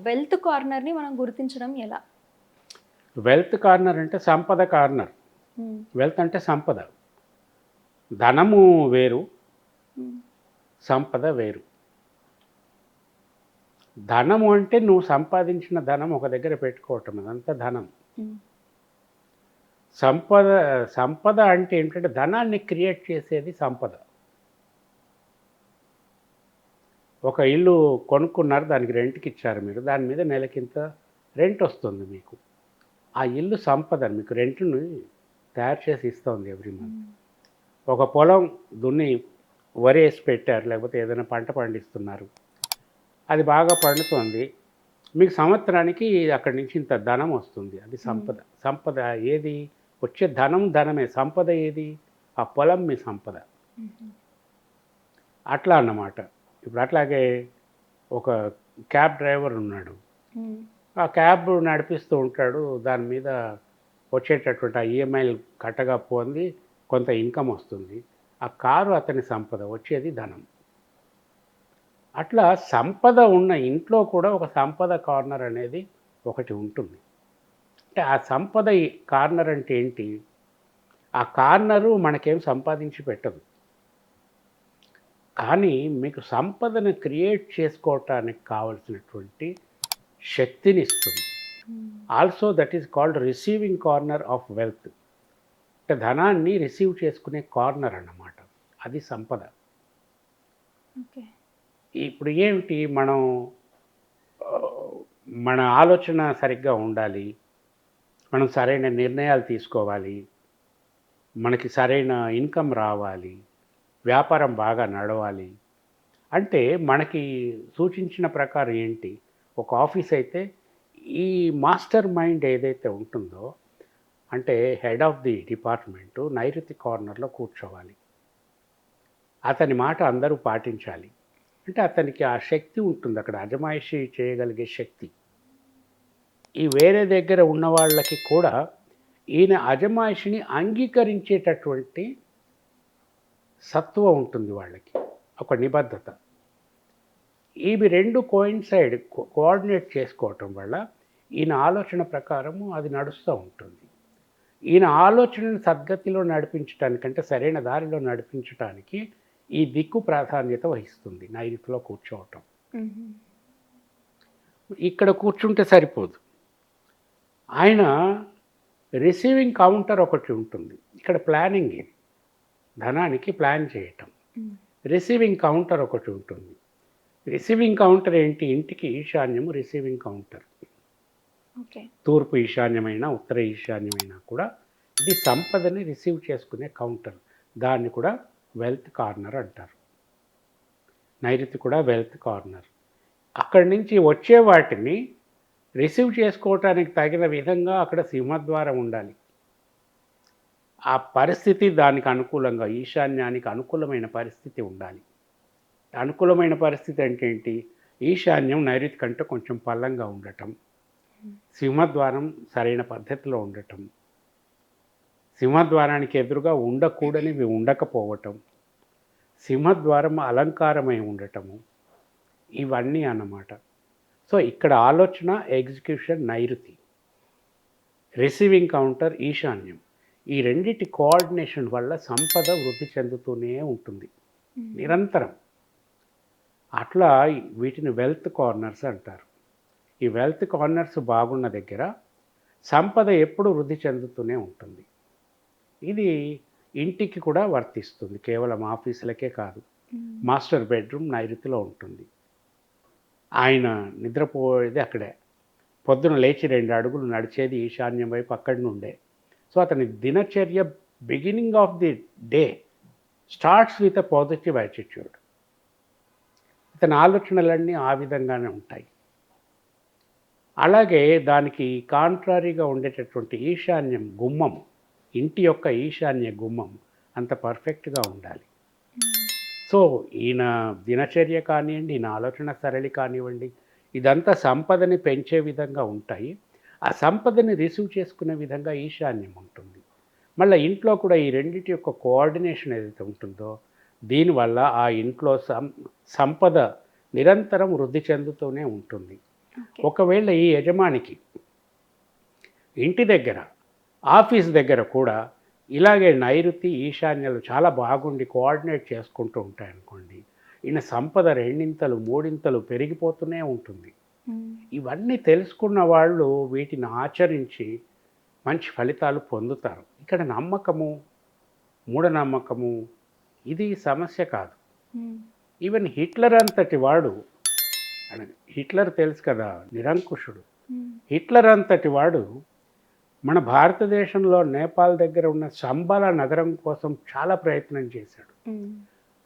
Wealth కార్నర్ని మనం గుర్తించడం ఎలా? వెల్త్ కార్నర్ అంటే సంపద కార్నర్. వెల్త్ అంటే సంపద. ధనము వేరు, సంపద వేరు. ధనము అంటే నువ్వు సంపాదించిన ధనం ఒక దగ్గర పెట్టుకోవటం, అదంతా ధనం. సంపద సంపద అంటే ఏంటంటే ధనాన్ని క్రియేట్ చేసేది సంపద. ఒక ఇల్లు కొనుక్కున్నారు, దానికి రెంట్కి ఇచ్చారు మీరు, దాని మీద నెలకింత రెంట్ వస్తుంది మీకు. ఆ ఇల్లు సంపద, మీకు రెంట్ని తయారు చేసి ఇస్తుంది ఎవ్రీ మంత్. ఒక పొలం దున్ని వరి వేసి పెట్టారు, లేకపోతే ఏదైనా పంట పండిస్తున్నారు, అది బాగా పండుతుంది, మీకు సంవత్సరానికి అక్కడి నుంచి ఇంత ధనం వస్తుంది, అది సంపద. సంపద ఏది? వచ్చే ధనం ధనమే. సంపద ఏది? ఆ పొలం మీ సంపద. అట్లా అన్నమాట. ఇప్పుడు అట్లాగే ఒక క్యాబ్ డ్రైవర్ ఉన్నాడు, ఆ క్యాబ్ నడిపిస్తూ ఉంటాడు, దాని మీద వచ్చేటటువంటి ఆ ఈఎంఐలు కట్టగా పోంది కొంత ఇన్కమ్ వస్తుంది, ఆ కారు అతని సంపద, వచ్చేది ధనం. అట్లా సంపద ఉన్న ఇంట్లో కూడా ఒక సంపద కార్నర్ అనేది ఒకటి ఉంటుంది. అంటే ఆ సంపద కార్నర్ అంటే ఏంటి? ఆ కార్నరు మనకేం సంపాదించి పెట్టదు, కానీ మీకు సంపదను క్రియేట్ చేసుకోవటానికి కావలసినటువంటి శక్తిని ఇస్తుంది. Also that is called receiving corner of wealth. అంటే ధనాన్ని రిసీవ్ చేసుకునే కార్నర్ అన్నమాట, అది సంపద. ఇప్పుడు ఏమిటి, మన ఆలోచన సరిగ్గా ఉండాలి, మనం సరైన నిర్ణయాలు తీసుకోవాలి, మనకి సరైన ఇన్కమ్ రావాలి, వ్యాపారం బాగా నడవాలి. అంటే మనకి సూచించిన ప్రకారం ఏంటి, ఒక ఆఫీస్ అయితే ఈ మాస్టర్ మైండ్ ఏదైతే ఉంటుందో, అంటే హెడ్ ఆఫ్ ది డిపార్ట్మెంటు నైరుతి కార్నర్లో కూర్చోవాలి, అతని మాట అందరూ పాటించాలి. అంటే అతనికి ఆ శక్తి ఉంటుంది, అక్కడ అజమాయిషీ చేయగలిగే శక్తి. ఈ వేరే దగ్గర ఉన్న వాళ్ళకి కూడా ఈయన అజమాయిషిని అంగీకరించేటటువంటి సత్వ ఉంటుంది వాళ్ళకి, ఒక నిబద్ధత. ఇవి రెండు కోఆర్డినేట్ చేసుకోవటం వల్ల ఈయన ఆలోచన ప్రకారము అది నడుస్తూ ఉంటుంది. ఈయన ఆలోచనను సద్గతిలో నడిపించడానికంటే, సరైన దారిలో నడిపించడానికి ఈ దిక్కు ప్రాధాన్యత వహిస్తుంది, నైరుతిలో కూర్చోవటం. ఇక్కడ కూర్చుంటే సరిపోదు, ఆయన రిసీవింగ్ కౌంటర్ ఒకటి ఉంటుంది. ఇక్కడ ప్లానింగ్, ఇది ధనానికి ప్లాన్ చేయటం. రిసీవింగ్ కౌంటర్ ఒకటి ఉంటుంది. రిసీవింగ్ కౌంటర్ ఏంటి? ఇంటికి ఈశాన్యము రిసీవింగ్ కౌంటర్. తూర్పు ఈశాన్యమైనా ఉత్తర ఈశాన్యమైనా కూడా ఇది సంపదని రిసీవ్ చేసుకునే కౌంటర్. దాన్ని కూడా వెల్త్ కార్నర్ అంటారు. నైరుతి కూడా వెల్త్ కార్నర్. అక్కడి నుంచి వచ్చే వాటిని రిసీవ్ చేసుకోవటానికి తగిన విధంగా అక్కడ సింహద్వారం ఉండాలి. ఆ పరిస్థితి దానికి అనుకూలంగా, ఈశాన్యానికి అనుకూలమైన పరిస్థితి ఉండాలి. అనుకూలమైన పరిస్థితి అంటే ఏంటి? ఈశాన్యం నైరుతి కంటే కొంచెం పల్లంగా ఉండటం, సింహద్వారం సరైన పద్ధతిలో ఉండటం, సింహద్వారానికి ఎదురుగా ఉండకూడనివి ఉండకపోవటం, సింహద్వారం అలంకారమై ఉండటము, ఇవన్నీ అన్నమాట. సో ఇక్కడ ఆలోచన, ఎగ్జిక్యూషన్ నైరుతి, రిసీవింగ్ కౌంటర్ ఈశాన్యం. ఈ రెండిటి కోఆర్డినేషన్ వల్ల సంపద వృద్ధి చెందుతూనే ఉంటుంది నిరంతరం. అట్లా వీటిని వెల్త్ కార్నర్స్ అంటారు. ఈ వెల్త్ కార్నర్స్ బాగున్న దగ్గర సంపద ఎప్పుడు వృద్ధి చెందుతూనే ఉంటుంది. ఇది ఇంటికి కూడా వర్తిస్తుంది, కేవలం ఆఫీసులకే కాదు. మాస్టర్ బెడ్రూమ్ నైరుతిలో ఉంటుంది, ఆయన నిద్రపోయేది అక్కడే, పొద్దున లేచి 2 అడుగులు నడిచేది ఈశాన్యం వైపు అక్కడి నుండే. సో అతని దినచర్య beginning of the day starts with a positive attitude. ఇతని ఆలోచనలన్నీ ఆ విధంగానే ఉంటాయి. అలాగే దానికి కాంట్రారీగా ఉండేటటువంటి ఈశాన్యం గుమ్మం, ఇంటి యొక్క ఈశాన్య గుమ్మం అంత పర్ఫెక్ట్గా ఉండాలి. సో ఈయన దినచర్య కానివ్వండి, ఈయన ఆలోచన సరళి కానివ్వండి, ఇదంతా సంపదని పెంచే విధంగా ఉంటాయి. ఆ సంపదని రిసీవ్ చేసుకునే విధంగా ఈశాన్యం ఉంటుంది. మళ్ళీ ఇంట్లో కూడా ఈ రెండింటి యొక్క కోఆర్డినేషన్ ఏదైతే ఉంటుందో, దీనివల్ల ఆ ఇంట్లో సంపద నిరంతరం వృద్ధి చెందుతూనే ఉంటుంది. ఓకే. ఒకవేళ ఈ యజమానికి ఇంటి దగ్గర, ఆఫీస్ దగ్గర కూడా ఇలాగే నైరుతి, ఈశాన్యాలు చాలా బాగుండి కోఆర్డినేట్ చేసుకుంటూ ఉంటాయనుకోండి, ఈయన సంపద రెండింతలు, మూడింతలు పెరిగిపోతూనే ఉంటుంది. హ్మ్. ఇవన్నీ తెలుసుకున్న వాళ్ళు వీటిని ఆచరించి మంచి ఫలితాలు పొందుతారు. ఇక్కడ నమ్మకము, మూఢనమ్మకము ఇది సమస్య కాదు. హ్మ్. ఈవెన్ హిట్లర్ అంతటి వాడు, హిట్లర్ తెలుసు కదా, నిరంకుశుడు. హ్మ్. హిట్లర్ అంతటి వాడు మన భారతదేశంలో నేపాల్ దగ్గర ఉన్న సంబాల నగరం కోసం చాలా ప్రయత్నం చేశాడు. హ్మ్.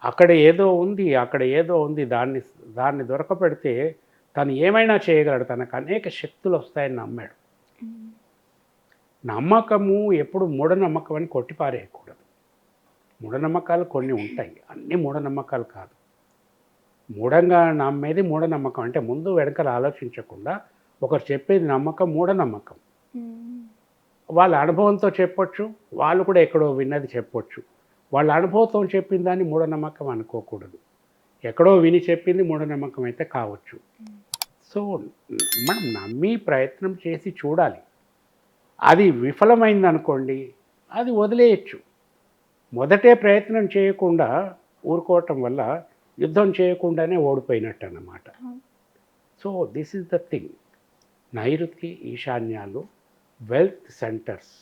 అక్కడ ఏదో ఉంది, అక్కడ ఏదో ఉంది, దాన్ని దొరకపెడితే తను ఏమైనా చేయగలడు, తనకు అనేక శక్తులు వస్తాయని నమ్మాడు. హ్మ్. నమ్మకము ఎప్పుడు మూఢనమ్మకం అని కొట్టిపారేయకూడదు. మూఢనమ్మకాలు కొన్ని ఉంటాయి, అన్నీ మూఢనమ్మకాలు కాదు. మూఢంగా నమ్మేది మూఢనమ్మకం. అంటే ముందు వెనకాల ఆలోచించకుండా ఒకరు చెప్పేది నమ్మకం, మూఢనమ్మకం. హ్మ్. వాళ్ళ అనుభవంతో చెప్పొచ్చు, వాళ్ళు కూడా ఎక్కడో విన్నది చెప్పొచ్చు. వాళ్ళ అనుభవంతో చెప్పిన దాన్ని మూఢనమ్మకం అనుకోకూడదు. ఎక్కడో విని చెప్పింది మూఢనమ్మకం అయితే కావచ్చు. సో మనం నమ్మి ప్రయత్నం చేసి చూడాలి. అది విఫలమైందనుకోండి, అది వదిలేయచ్చు. మొదటే ప్రయత్నం చేయకుండా ఊరుకోవటం వల్ల యుద్ధం చేయకుండానే ఓడిపోయినట్టు అన్నమాట. అవును. So this is the thing. నైరుతి, ఈశాన్యాలు వెల్త్ సెంటర్స్.